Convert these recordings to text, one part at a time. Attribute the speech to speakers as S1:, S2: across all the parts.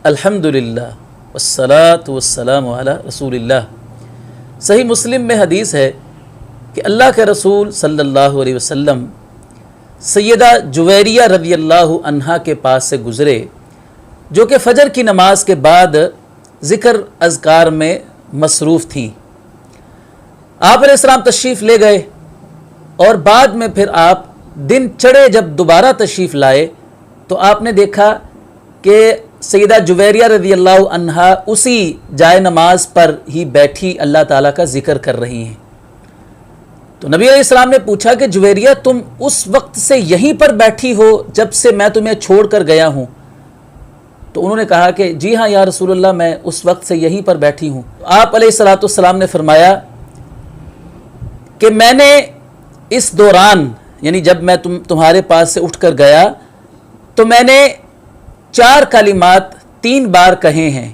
S1: الحمدللہ والصلاة والسلام علی رسول اللہ۔ صحیح مسلم میں حدیث ہے کہ اللہ کے رسول صلی اللہ علیہ وسلم سیدہ جویریہ رضی اللہ عنہا کے پاس سے گزرے، جو کہ فجر کی نماز کے بعد ذکر اذکار میں مصروف تھیں۔ آپ علیہ السلام تشریف لے گئے اور بعد میں پھر آپ دن چڑھے جب دوبارہ تشریف لائے تو آپ نے دیکھا کہ سیدہ جویریہ رضی اللہ عنہا اسی جائے نماز پر ہی بیٹھی اللہ تعالیٰ کا ذکر کر رہی ہیں۔ تو نبی علیہ السلام نے پوچھا کہ جویریہ تم اس وقت سے یہیں پر بیٹھی ہو جب سے میں تمہیں چھوڑ کر گیا ہوں؟ تو انہوں نے کہا کہ جی ہاں یا رسول اللہ، میں اس وقت سے یہیں پر بیٹھی ہوں۔ آپ علیہ السلام نے فرمایا کہ میں نے اس دوران، یعنی جب میں تمہارے پاس سے اٹھ کر گیا تو میں نے 4 کلمات 3 بار کہے ہیں۔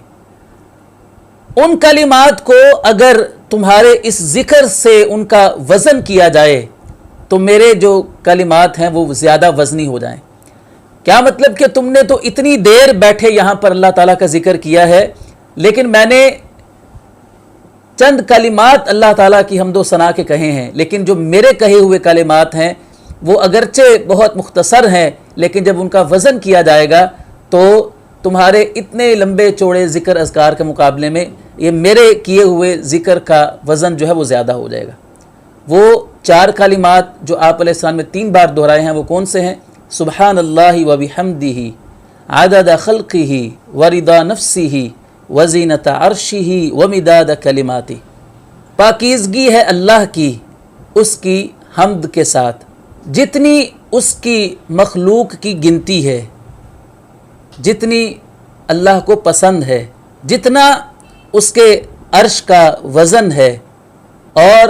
S1: ان کلمات کو اگر تمہارے اس ذکر سے ان کا وزن کیا جائے تو میرے جو کلمات ہیں وہ زیادہ وزنی ہو جائیں۔ کیا مطلب کہ تم نے تو اتنی دیر بیٹھے یہاں پر اللہ تعالیٰ کا ذکر کیا ہے، لیکن میں نے چند کلمات اللہ تعالیٰ کی حمد و ثنا کے کہے ہیں، لیکن جو میرے کہے ہوئے کلمات ہیں وہ اگرچہ بہت مختصر ہیں، لیکن جب ان کا وزن کیا جائے گا تو تمہارے اتنے لمبے چوڑے ذکر اذکار کے مقابلے میں یہ میرے کیے ہوئے ذکر کا وزن جو ہے وہ زیادہ ہو جائے گا۔ وہ 4 کلمات جو آپ علیہ السلام نے 3 بار دہرائے ہیں وہ کون سے ہیں؟ سبحان اللہ و بحمدہ عدد خلقہ ورضا نفسہ وزینت عرشہ ومداد کلماتہ۔ پاکیزگی ہے اللہ کی اس کی حمد کے ساتھ، جتنی اس کی مخلوق کی گنتی ہے، جتنی اللہ کو پسند ہے، جتنا اس کے عرش کا وزن ہے، اور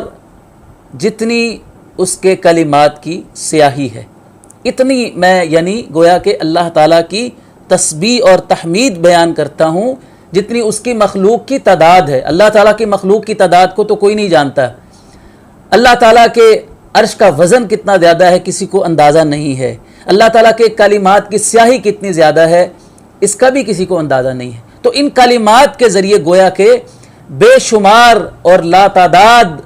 S1: جتنی اس کے کلمات کی سیاہی ہے، اتنی میں یعنی گویا کہ اللہ تعالیٰ کی تسبیح اور تحمید بیان کرتا ہوں جتنی اس کی مخلوق کی تعداد ہے۔ اللہ تعالیٰ کی مخلوق کی تعداد کو تو کوئی نہیں جانتا، اللہ تعالیٰ کے عرش کا وزن کتنا زیادہ ہے کسی کو اندازہ نہیں ہے، اللہ تعالیٰ کے کلمات کی سیاہی کتنی زیادہ ہے اس کا بھی کسی کو اندازہ نہیں ہے۔ تو ان کلمات کے ذریعے گویا کہ بے شمار اور لا تعداد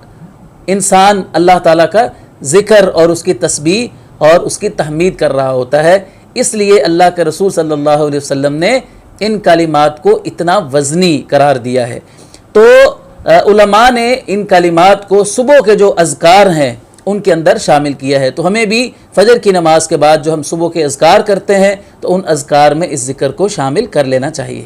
S1: انسان اللہ تعالیٰ کا ذکر اور اس کی تسبیح اور اس کی تحمید کر رہا ہوتا ہے۔ اس لیے اللہ کے رسول صلی اللہ علیہ وسلم نے ان کلمات کو اتنا وزنی قرار دیا ہے۔ تو علماء نے ان کلمات کو صبح کے جو اذکار ہیں ان کے اندر شامل کیا ہے۔ تو ہمیں بھی فجر کی نماز کے بعد جو ہم صبح کے اذکار کرتے ہیں تو ان اذکار میں اس ذکر کو شامل کر لینا چاہیے۔